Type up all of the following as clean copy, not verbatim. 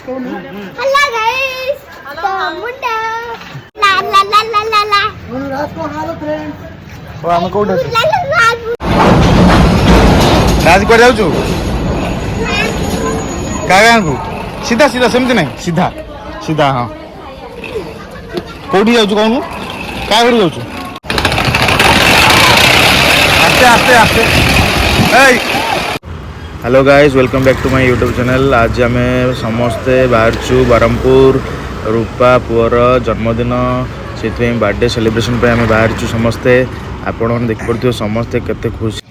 Hello guys तो मुंडा ला ला ला ला ला ला रात को हेलो फ्रेंड्स ओ हम कोड राज को जाऊ छु का गां को सीधा सीधा सेमती नहीं सीधा सीधा हां कोडी जाऊ छु कोन का कर जाऊ छु आस्ते आस्ते आस्ते ए hello guys welcome back to my YouTube channel. आज आम समस्ते बाहरचु बरहमपुर रूपा पुअर जन्मदिन से बर्थडे सेलिब्रेशन पे आम बाहरचु समस्ते आपण मैंने देख पड़े समस्ते केते खुशी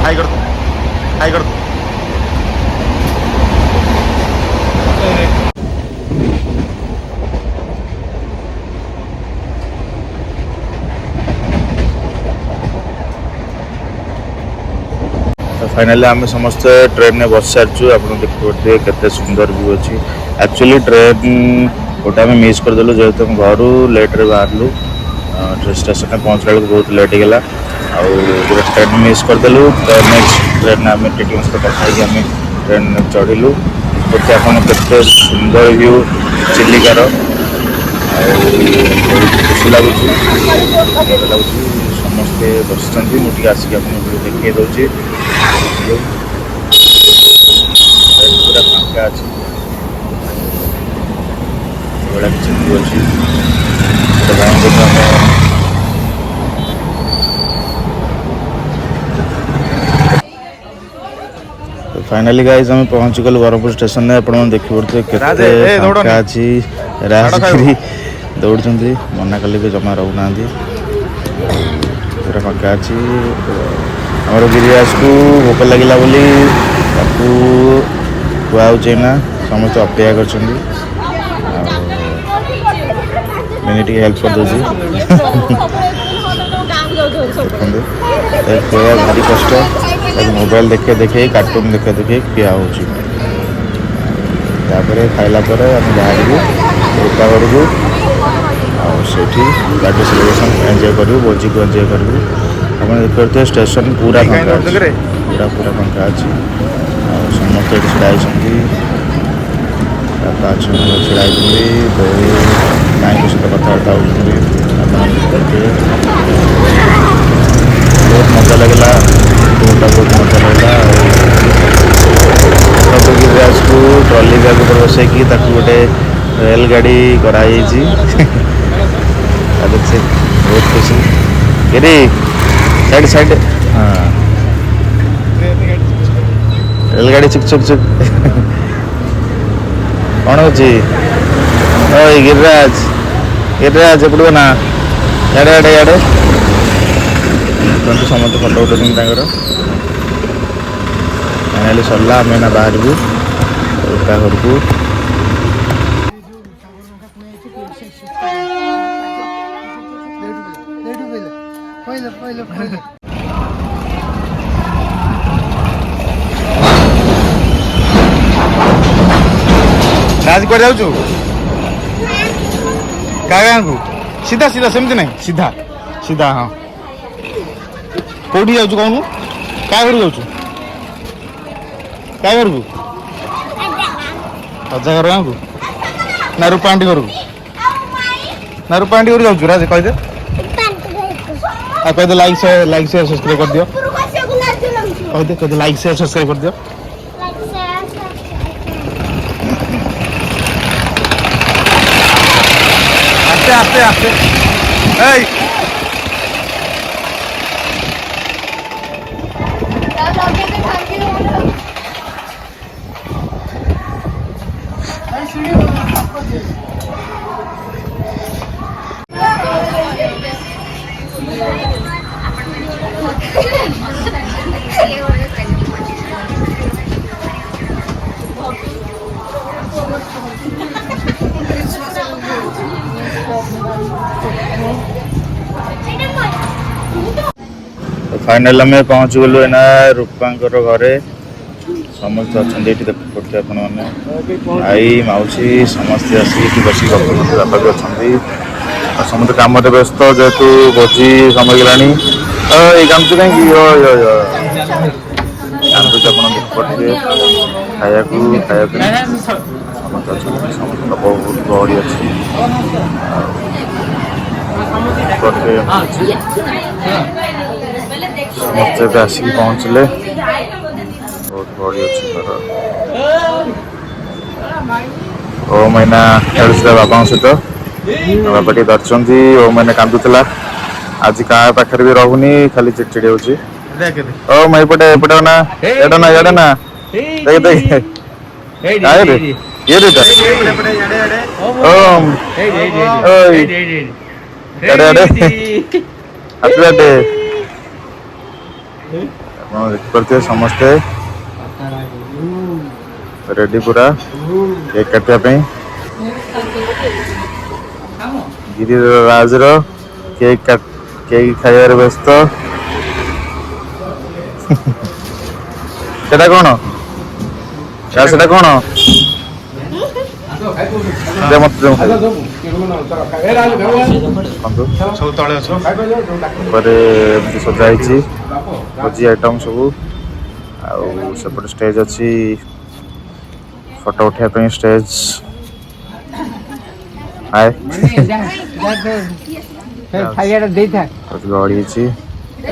हाय कर फाइनली आम समस्त ट्रेन में बस सारी आप देखिए केते सुंदर व्यू अच्छी एक्चुअली ट्रेन गोटे आम मिस करदेलु जेहेतु घर लेट्रे बाहरलु स्टेशन में पहुँचला बेलू बहुत लेट होगा आउ ट्रेन मिस करदेलु तो नेक्स्ट ट्रेन आम टीटी सहित कथा आम ट्रेन चढ़िलु देखिए आप केते सुंदर व्यू चिलिकार खुशी लगुच समस्ते बसुँच मुझे आसिक देखिए दूसरी पूरा फांका अच्छी किसी अच्छी फाइनली गाइस हम पहुंच गल बरहमपुर स्टेशन में आपण देखि पड़ते केते फांका अच्छी राजगिरी दौड़ुंट मना कले भी जमा रहना पूरा फांका अच्छी आमर गिरिराज को भोक लगे बोली खुआना समस्त अपेक्षा कर हेल्प कर दूसरी खुआ भारी कष्ट मोबाइल देखे देखे कार्टून देखे देखे खिया हो खाइला आम बाहर रूपा घर को आठी बर्थडे सेलिब्रेशन एंजॉय करूँ भोजी को एंजॉय करूँ आप देखते स्टेशन पूरा फांका पूरा फांका अच्छी समस्त ये छड़ा छड़ा माइक सहित कथबार्ता होते बहुत मजा लगला बहुत मजा लगला सब गिरिराज को ट्रॉली बैग ऊपर बसैकी गोटे रेल गाड़ी कराई बहुत खुशी गिरी साइड साइड हाँ रेलगाड़ी चुक चुक चुक कौन हो गिरिराज गिरिराज एपड़ो ना याडे याडे याडे समस्त फटो उठाऊँ फाइनाली सरला आम ना बाहर को रूपा घर को राज को जाऊ गाँ को सीधा सीधा सेमती नहीं सीधा सीधा हाँ कौटी जाऊ कौन क्या घर जाऊ क्या घर को रजा घर गाँ को ना रूपा आंटी घर को ना रूपा आंटी घर जाऊ राज कहदे कहदे लाइक शेयर सब्सक्राइब कर दियो कहदे लाइक शेयर सब्सक्राइब कर दियो आस्ते आस्ते ए फाइनल आम पहुँच गलु एना रूपांकर घरे समस्त अच्छा देखते आपने आई मौसी समस्ते आसिक बस बापा भी अच्छा ସମସ୍ତେ କାମରେ ବ୍ୟସ୍ତ ଯେହେତୁ ଭୋଜି ସରିଗଲାଣି। ଏଇ କାନ୍ଦୁଛୁ କାହିଁକି? କାନ୍ଦୁଛି ଆପଣ ଦେଖିପାରୁଥିବେ। ଖାଇବାକୁ ପାଇଁ ସମସ୍ତେ ଅଛନ୍ତି, ସମସ୍ତଙ୍କ ବହୁତ ଗହଳି ଅଛି। ସମସ୍ତେ ଏବେ ଆସିକି ପହଞ୍ଚିଲେ, ବହୁତ ଗହଳି ଅଛି ଘର। ଓମ୍ ଏଇନା ଖେଳୁଥିଲା ବାବାଙ୍କ ସହିତ, ବାବା ଟିକେ ଧରିଛନ୍ତି। ଓମ୍ ଏଇନା କାନ୍ଦୁଥିଲା, ଆଜି କାହା ପାଖରେ ବି ରହୁନି, ଖାଲି ଚିଡଚିଡି ହଉଛି। ଓମ୍ ଏପଟେ ନା, ଏଇଟା ନା ଦେଖେ ଓମ୍ ଆପଣ ଦେଖିପାରୁଥିବେ ସମସ୍ତେ ରେଡି ପୁରା କେକ୍ କାଟିବା ପାଇଁ। ଗିରିରାଜର କେକ୍ ଖାଇବାରେ ବ୍ୟସ୍ତ। ସେଟା କଣ? ସେଟା କଣ? ଉପରେ ଏମିତି ସଜା ହେଇଛି ଭୋଜି ଆଇଟମ୍ ସବୁ। ଆଉ ସେପଟେ ଷ୍ଟେଜ୍ ଅଛି, ଫଟୋ ଉଠେଇବା ପାଇଁ ଷ୍ଟେଜ୍। ଗହଳି ହେଇଛି,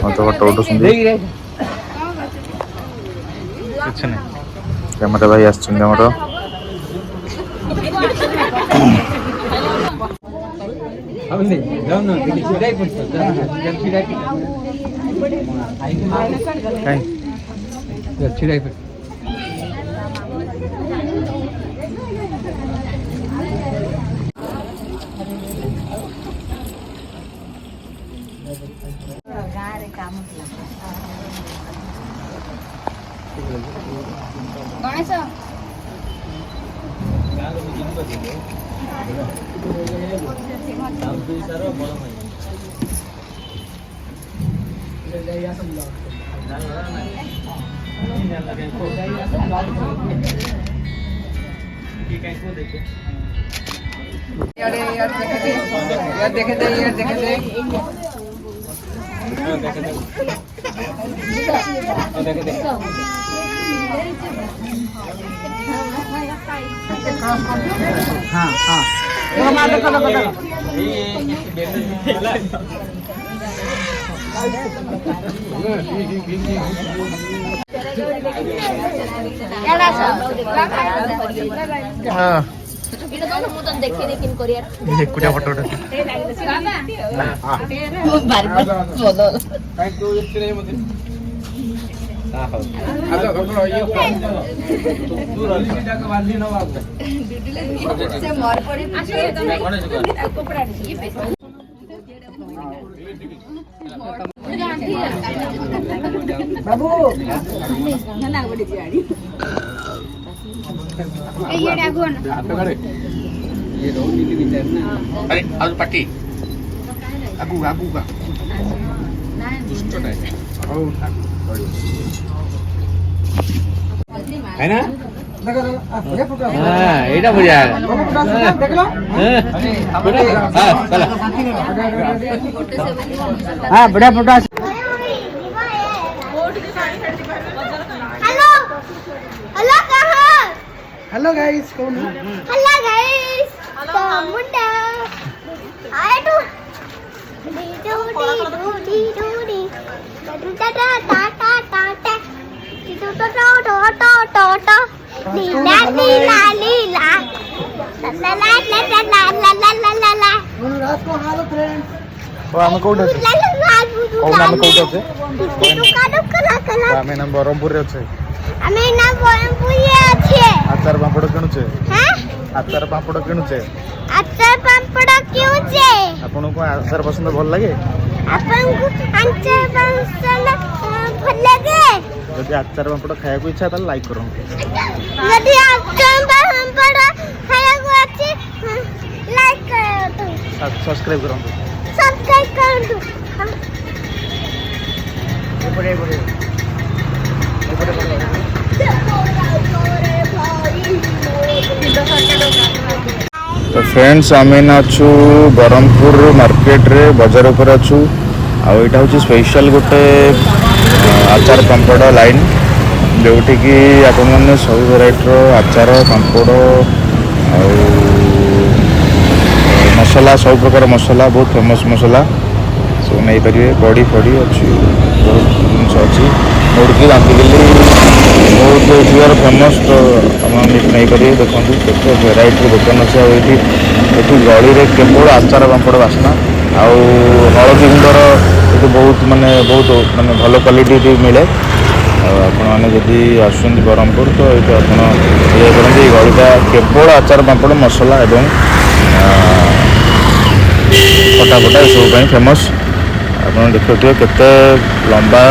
ମୋତେ ଫଟୋ ଉଠଉଛନ୍ତି। କ୍ୟାମେରା ଭାଇ ଆସିଛନ୍ତି ଆମର। ଗଣେଶ पार्टी आगू का है ना एटा बढ़िया है हाँ बढ़िया फोटो। हेलो हेलो कहाँ? हेलो गाइस कौन है? हेलो गाइस तो मुंडा आए तो डी डू डी टा टा टा टा टा टा डी डू टा टा टा टा टा टा लीला लीला लीला ला ला ला ला ला ला ला ला ला ला रात को हालो फ्रेंड्स ଆମେ କୋଉଠି ଅଛେ? କହୁନ ଆମେ କୋଉଠି ଅଛେ? ଆମେ ନା ବ୍ରହ୍ମପୁରରେ ଅଛେ। ଆମେ ନା ବ୍ରହ୍ମପୁରରେ ଅଛେ। ଆଚାର ପାମ୍ପଡ଼ କିଣୁଛେ। ହାଁ? ଆଚାର ପାମ୍ପଡ଼ କିଣୁଛେ। ଆଚାର ପାମ୍ପଡ଼ କିଣୁଛେ। ଆପଣଙ୍କୁ ଆଚାର ପସନ୍ଦ ଭଲ ଲାଗେ? ଆପଣଙ୍କୁ ଆଚାର ପାମ୍ପଡ଼ ଭଲ ଲାଗେ? ଯଦି ଆଚାର ପାମ୍ପଡ଼ ଖାଇବାକୁ ଇଚ୍ଛା ତାହେଲେ ଲାଇକ୍ କରନ୍ତୁ। ଯଦି ଆଚାର ପାମ୍ପଡ଼ ଖାଇବାକୁ ଅଛି ଲାଇକ୍ କରନ୍ତୁ। ସବସ୍କ୍ରାଇବ୍ କରନ୍ତୁ। ସବସ୍କ୍ରାଇବ୍ କରନ୍ତୁ। एपड़े तो फ्रेंड्स आम अच्छु ब्रह्मपुर मार्केट रे बाजार उपर अच्छु आईटा हूँ स्पेशल गोटे आचार पांपड़ लाइन जोटि कि आपण मैंने सब भेराइटर आचार पांपड़ मसला सब प्रकार मसला बहुत फेमस मसला सब नहीं पारे बड़ी फड़ी अच्छी बहुत जिन अच्छी मुड़की दांतिकली बहुत एठार फेमस तो नहीं पारे देखो केते भेराइटी दुकान अच्छे ये गली में केवल आचार पांपड़ बास्ना आउ हलदी गुंडर ये बहुत माने भल क्वालिटी मिले आपने आसुँच ब्रह्मपुर तो ये आप करते गलीटा केवल आचार पांपड़ मसला एवं फटा फटा सब फेमस आप देखुए केते लंबा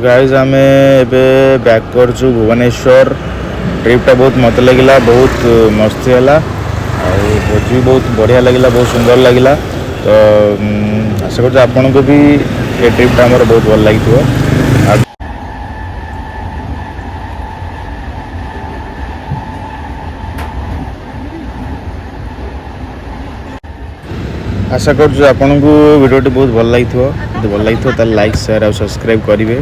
गाइज आम एवं बैक कर भुवनेश्वर ट्रिपटा बहुत मत लगिला बहुत मस्ती है भोज भी बहुत बढ़िया लगिला बहुत सुंदर लगिला तो आशा कर आपन को भी ये ट्रिपटा हमारे बहुत भल लगी आशा कर आपन को वीडियोटी बहुत भल लगी भल लगी तो लाइक शेयर और सब्सक्राइब करेंगे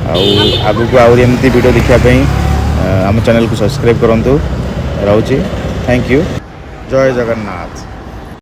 आगु को आउरी एमती वीडियो देखापी आम चैनल को सब्सक्राइब करूँ रोचे थैंक यू जय जगन्नाथ।